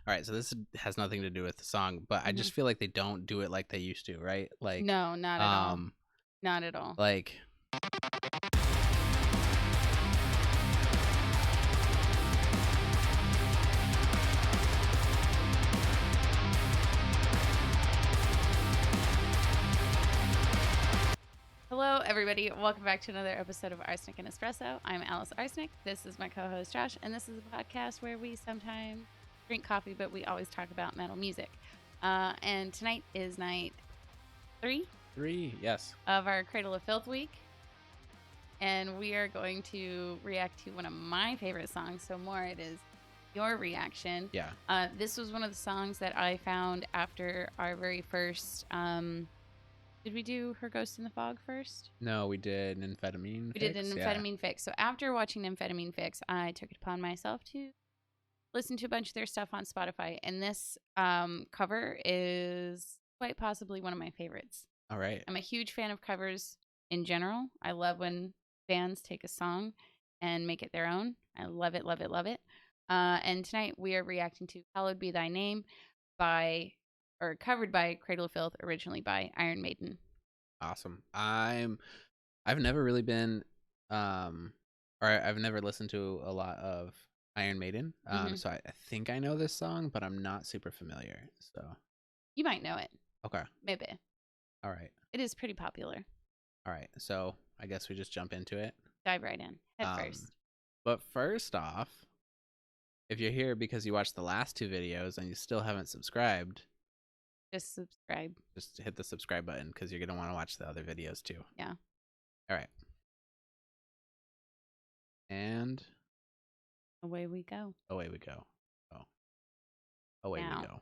All right, so this has nothing to do with the song, but I Mhm. just feel like they don't do it like they used to, right? No, not at all. Not at all. Like Hello, everybody. Welcome back to another episode of Arsenic and Espresso. I'm Alice Arsenic. This is my co-host Josh, and this is a podcast where we sometimes drink coffee, but we always talk about metal music. And tonight is night 3 3, yes. of our Cradle of Filth week, and we are going to react to one of my favorite songs. So more, it is your reaction. Yeah. This was one of the songs that I found after our very first. Did we do Her Ghost in the Fog first? No, we did an amphetamine We fix. did an amphetamine fix. So after watching Amphetamine Fix, I took it upon myself to listen to a bunch of their stuff on Spotify. And this cover is quite possibly one of my favorites. All right. I'm a huge fan of covers in general. I love when bands take a song and make it their own. I love it, love it, love it. And tonight we are reacting to Hallowed Be Thy Name covered by Cradle of Filth, originally by Iron Maiden. Awesome. I've never really been or I've never listened to a lot of Iron Maiden. So I think I know this song, but I'm not super familiar. So You might know it. okay. Maybe. All right. It is pretty popular. All right. So I guess we just jump into it. Dive right in. Head first. But first off, if you're here because you watched the last 2 videos and you still haven't subscribed, Just subscribe. just hit the subscribe button because you're going to want to watch the other videos too. Yeah. All right. And Away we go. away we go. Oh. Away Now. we go.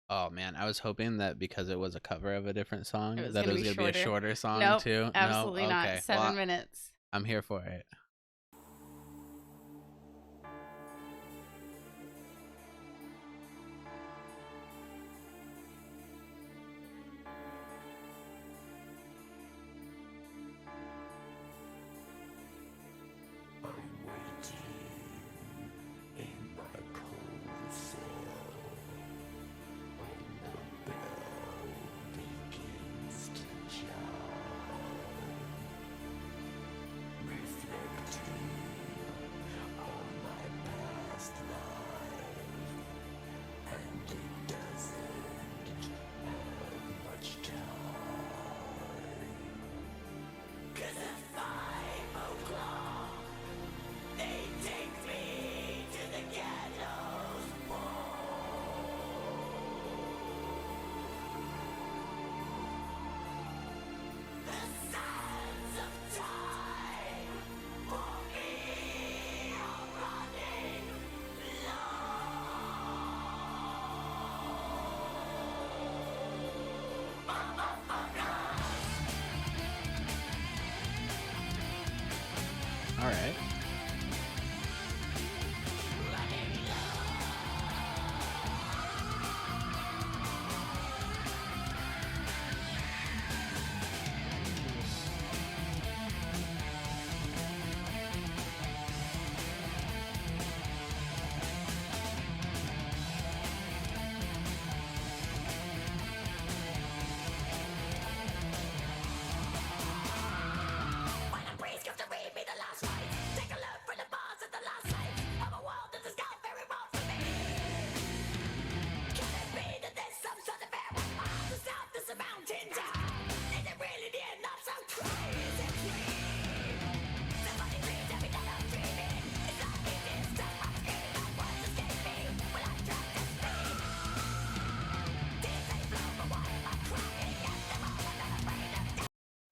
Oh man, I was hoping that because it was a cover of a different song, It was that it gonna was be gonna be a shorter. shorter song Nope, too. absolutely No? not. Okay. 7 minutes. I'm here for it. All right.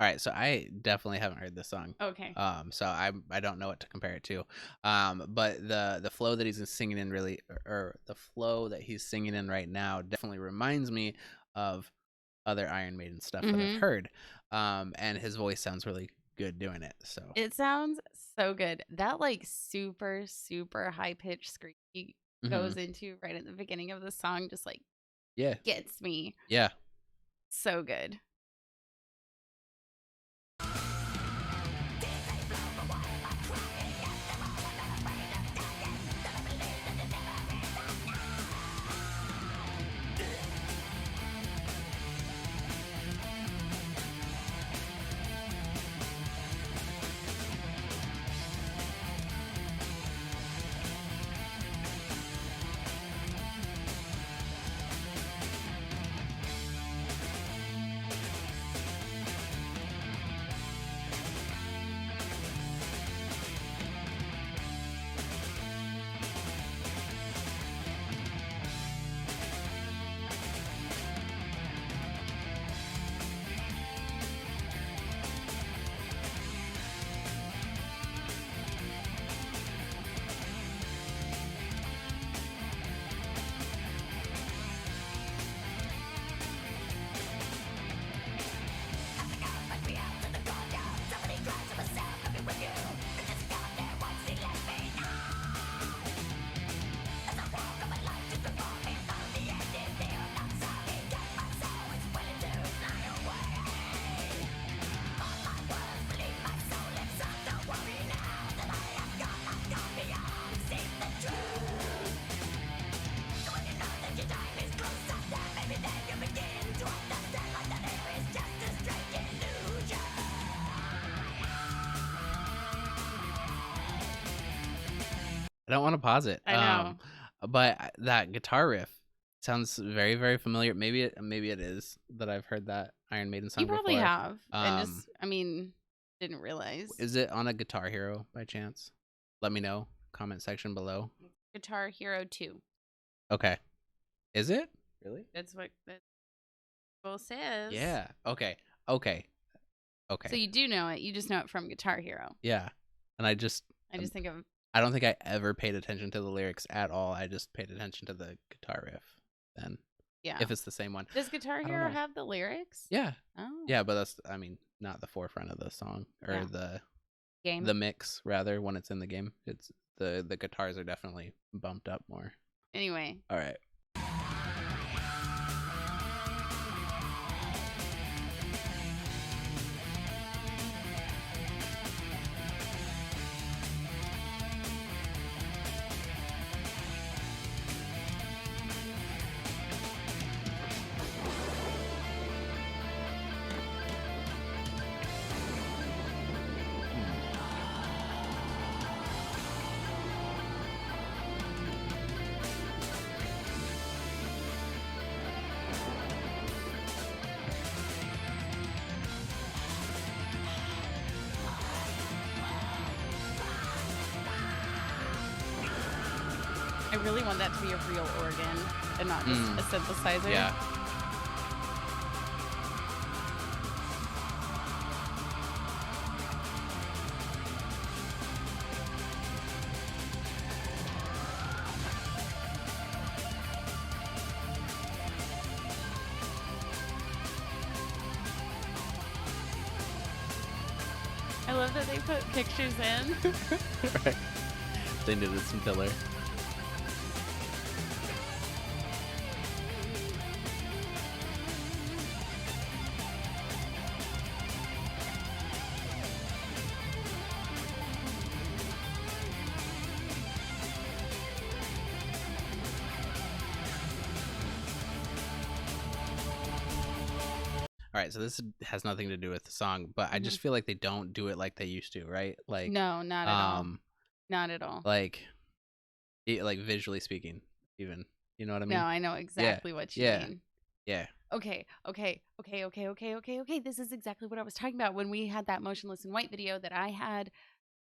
All right, so I definitely haven't heard this song. Okay. So I don't know what to compare it to. But the flow that he's singing in or the flow that he's singing in right now definitely reminds me of other Iron Maiden stuff that I've heard. And his voice sounds really good doing it. So It sounds so good. That like super, super high pitched scream Hmm. goes into right at the beginning of the song just like Yeah. gets me Yeah. so good. I don't want to pause it. I know. But that guitar riff sounds very, very familiar. Maybe it is that I've heard that Iron Maiden You song probably before. have. And just, I mean, didn't realize. Is it on a Guitar Hero by chance? Let me know. Comment section below. Guitar Hero 2. Okay. Is it? Really? That's what that says. Yeah. Okay. Okay. Okay. So you do know it. You just know it from Guitar Hero. Yeah. And I just think of. I don't think I ever paid attention to the lyrics at all. I just paid attention to the guitar riff then. Yeah. If it's the same one. Does Guitar Hero have the lyrics? Yeah. Oh. Yeah, but that's not the forefront of the song or the game. The mix rather when it's in the game. It's the guitars are definitely bumped up more. Anyway. All right. I really want that to be a real organ and not just a synthesizer. Yeah. I love that they put pictures in. Right. They needed some filler. All right, so this has nothing to do with the song, but I just feel like they don't do it like they used to, right? Like no, not at all. Not at all. Like visually speaking, even. You know what I mean? No, I know exactly what you mean. Yeah. Okay. This is exactly what I was talking about when we had that Motionless in White video that I had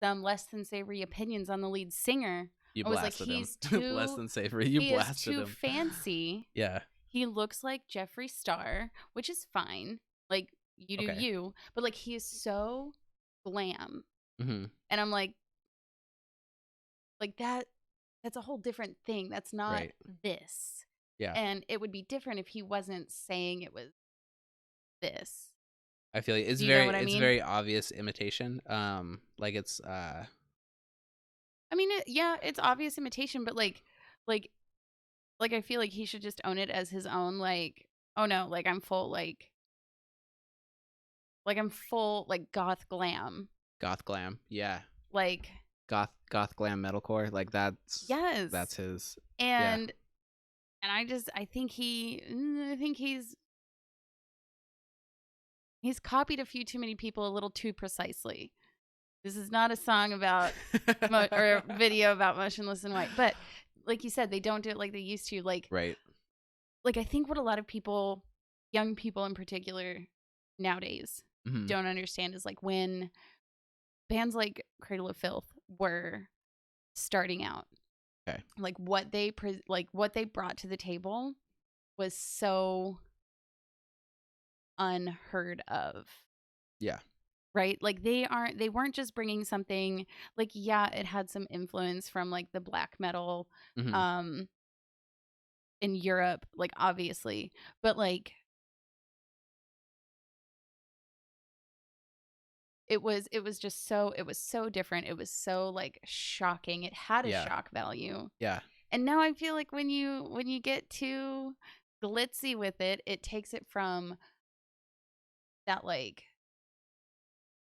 some less than savory opinions on the lead singer. You I was blasted like, him. he's too less than savory. You blasted him. He's too fancy. Yeah. He looks like Jeffree Star, which is fine. Like, you do you. But, like, he is so glam. Mm-hmm. And I'm like that's a whole different thing. That's not this. Yeah. And it would be different if he wasn't saying it was this. I feel like it's very obvious imitation. Like it's I mean, it's obvious imitation, but like like I feel like he should just own it as his own, like, oh no, like I'm full like goth glam. Goth glam. Yeah. Like, Goth glam metalcore. Like that's yes. his. Yeah. And I think he's copied a few too many people a little too precisely. This is not a song about or a video about motionless in white, but like you said, they don't do it like they used to. Right. Like I think what a lot of people, young people in particular, nowadays Mm-hmm. don't understand is like when bands like Cradle of Filth were starting out. Okay. Like what they brought to the table was so unheard of. Yeah. Right? Like they weren't just bringing something like, yeah, it had some influence from like the black metal Mm-hmm. in Europe, like obviously, but like it was just so different. It was so like shocking. It had a Yeah. shock value. Yeah. And now I feel like when you get too glitzy with it, it takes it from that like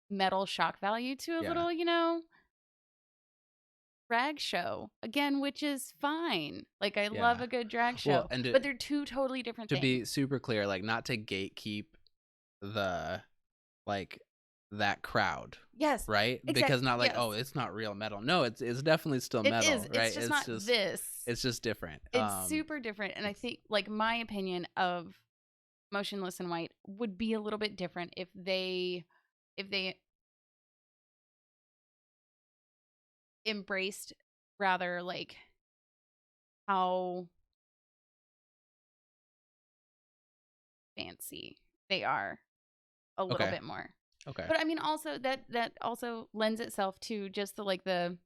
metal shock value to a Yeah. little, drag show again, which is fine. Like I love Yeah. a good drag Well, show, and but they're two totally different to be things. super clear, like not to gatekeep the like that crowd, Yes, right? Because exactly. not like, Yes, oh, it's not real metal. No, it's definitely still it metal, is. It's right? just not this. It's just different. It's super different, and I think like my opinion of Motionless in White would be a little bit different if they embraced rather like how fancy they are a little Okay. bit more. Okay. But I mean also that also lends itself to just the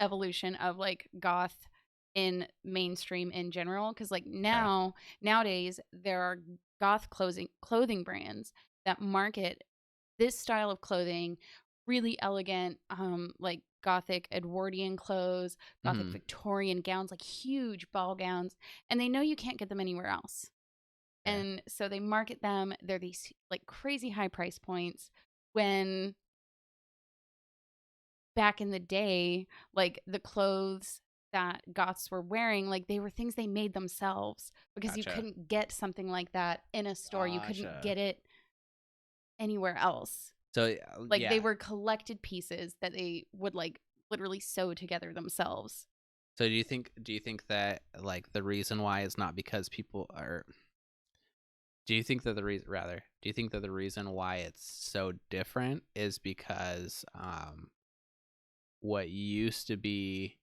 evolution of like goth in mainstream in general, cuz like Okay. nowadays there are goth clothing brands that market this style of clothing, really elegant, like Gothic Edwardian clothes, Gothic Mm-hmm. Victorian gowns, like huge ball gowns, and they know you can't get them anywhere else. Okay. And so they market them. They're these like crazy high price points when back in the day, like the clothes that goths were wearing, like they were things they made themselves because you Gotcha. couldn't get something like that in a store. You couldn't Gotcha. get it anywhere else. So Like yeah. they were collected pieces that they would like literally sew together themselves. So do you think that like the reason why is not because people are do you think that do you think that the reason why it's so different is because what used to be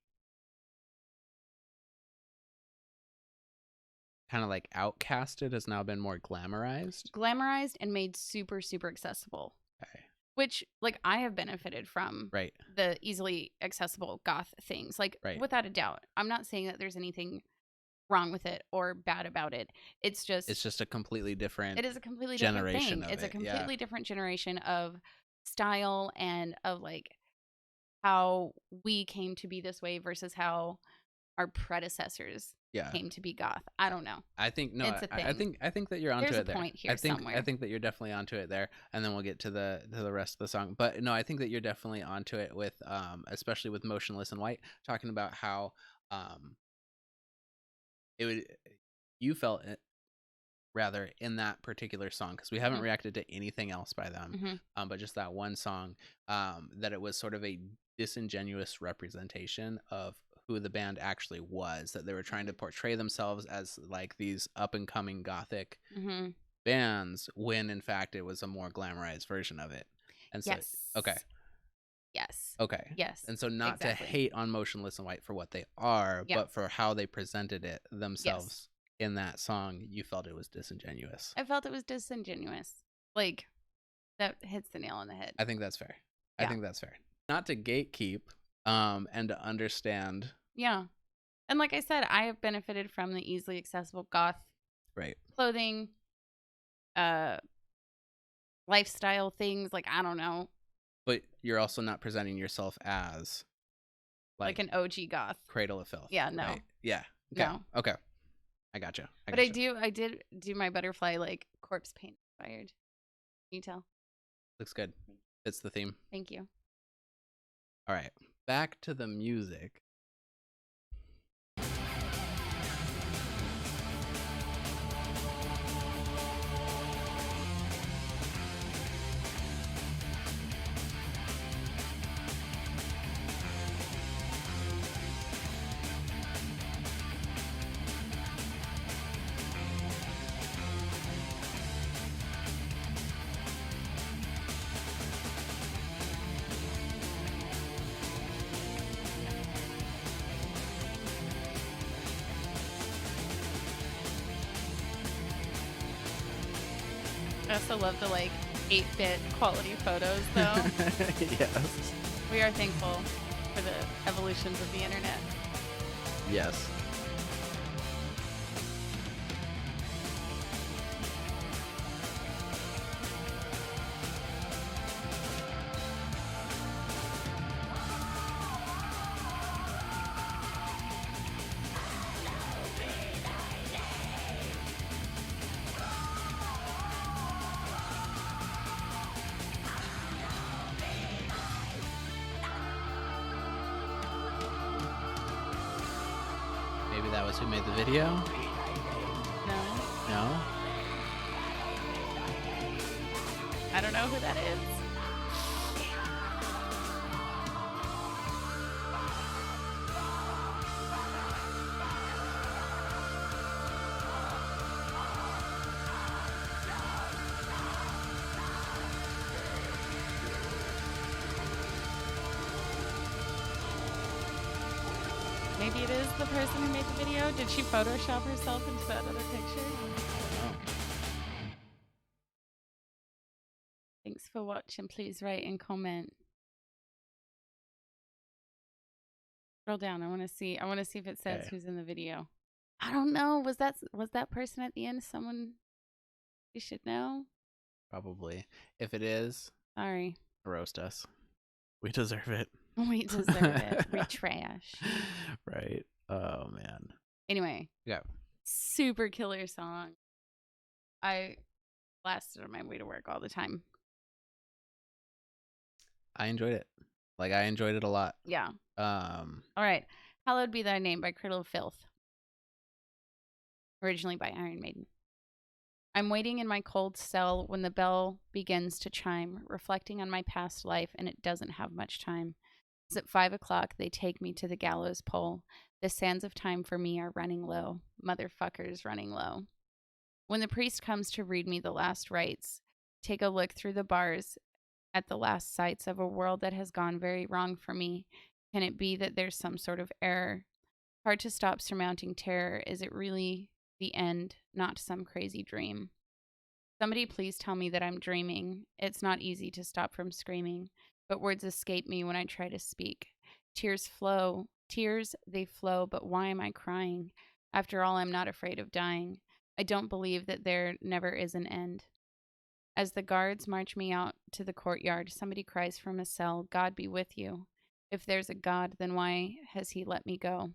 kind of like outcasted has now been more glamorized? Glamorized and made super, super accessible. Okay. Which like I have benefited from Right. the easily accessible goth things. Like Right. without a doubt. I'm not saying that there's anything wrong with it or bad about it. It's Just a completely different it is a completely different generation thing. of It's a it. Yeah. completely different generation of style and of like how we came to be this way versus how our predecessors Yeah. came to be goth. I don't know. I think no, It's a thing. I think that you're onto There's a it there. point here somewhere. I think that you're definitely onto it there, and then we'll get to the rest of the song. But no, I think that you're definitely onto it with especially with Motionless in White, talking about how it would you felt it rather in that particular song because we haven't Mhm. reacted to anything else by them, Mhm. but just that one song, that it was sort of a disingenuous representation of who the band actually was, that they were trying to portray themselves as like these up and coming gothic Mhm. bands when in fact it was a more glamorized version of it. And so Yes. okay. Yes. Okay. Yes. And so not to Exactly. hate on Motionless in White for what they are, Yeah. but for how they presented it Yes. themselves in that song, you felt it was disingenuous. I felt it was disingenuous. Like that hits the nail on the head. I think that's fair. I Yeah. think that's fair. Not to gatekeep, and to understand. Yeah. And like I said, I have benefited from the easily accessible goth Right. clothing, uh lifestyle things, like I don't know. But you're also not presenting yourself as like an OG goth. Cradle of Filth. Yeah, no. Right? Yeah. Okay. No. Okay. I gotcha. But I did do my butterfly like corpse paint inspired. Can you tell? Looks good. Fits the theme. Thank you. All right. Back to the music. I also love the like 8-bit quality photos though. Yes. We are thankful for the evolutions of the internet. Yes. Maybe that was who made the video? No. No? I don't know who that is. Maybe it is the person who made the video. Did she Photoshop herself into that other picture? Oh. Thanks for watching. Please rate and comment. Scroll down. I want to see. I want to see if it says Okay. who's in the video. I don't know. Was that person at the end someone you should know? Probably. If it is, Sorry. roast us. We deserve it. We deserve it. We trash. Right. Oh, man. Anyway. Yeah. Super killer song. I blasted on my way to work all the time. I enjoyed it. Like, I enjoyed it a lot. Yeah. All right. Hallowed Be Thy Name by Cradle of Filth. Originally by Iron Maiden. I'm waiting in my cold cell when the bell begins to chime, reflecting on my past life, and it doesn't have much time. As at 5 o'clock, they take me to the gallows pole. The sands of time for me are running low. Motherfuckers running low. When the priest comes to read me the last rites, take a look through the bars at the last sights of a world that has gone very wrong for me. Can it be that there's some sort of error? Hard to stop surmounting terror. Is it really the end, not some crazy dream? Somebody please tell me that I'm dreaming. It's not easy to stop from screaming, but words escape me when I try to speak. Tears flow. Tears, they flow, but why am I crying? After all, I'm not afraid of dying. I don't believe that there never is an end. As the guards march me out to the courtyard, somebody cries from a cell, God be with you. If there's a God, then why has he let me go?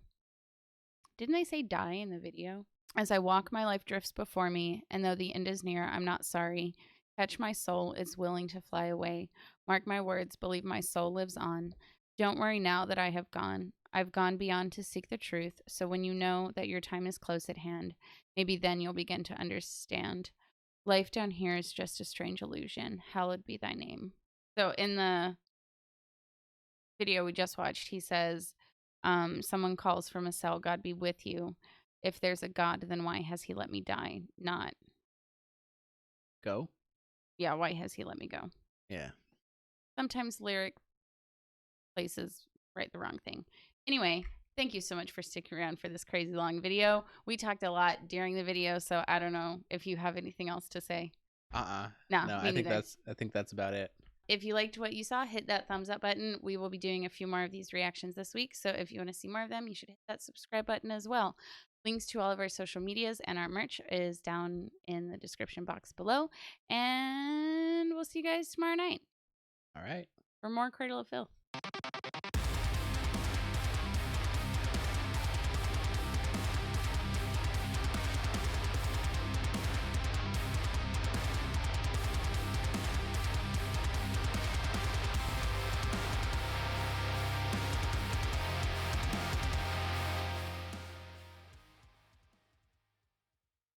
Didn't they say die in the video? As I walk, my life drifts before me, and though the end is near, I'm not sorry. Catch my soul is willing to fly away. Mark my words, believe my soul lives on. Don't worry now that I have gone. I've gone beyond to seek the truth, so when you know that your time is close at hand, maybe then you'll begin to understand. Life down here is just a strange illusion. Hallowed be thy name. So in the video we just watched, he says, someone calls from a cell, God be with you. If there's a God, then why has he let me die? Not. Go? Yeah, why has he let me go? Yeah. Sometimes lyric places write the wrong thing. Anyway, thank you so much for sticking around for this crazy long video. We talked a lot during the video, so I don't know if you have anything else to say. No, I think that's about it. If you liked what you saw, hit that thumbs up button. We will be doing a few more of these reactions this week, so if you want to see more of them, you should hit that subscribe button as well. Links to all of our social medias and our merch is down in the description box below, and we'll see you guys tomorrow night. All right. For more Cradle of Filth.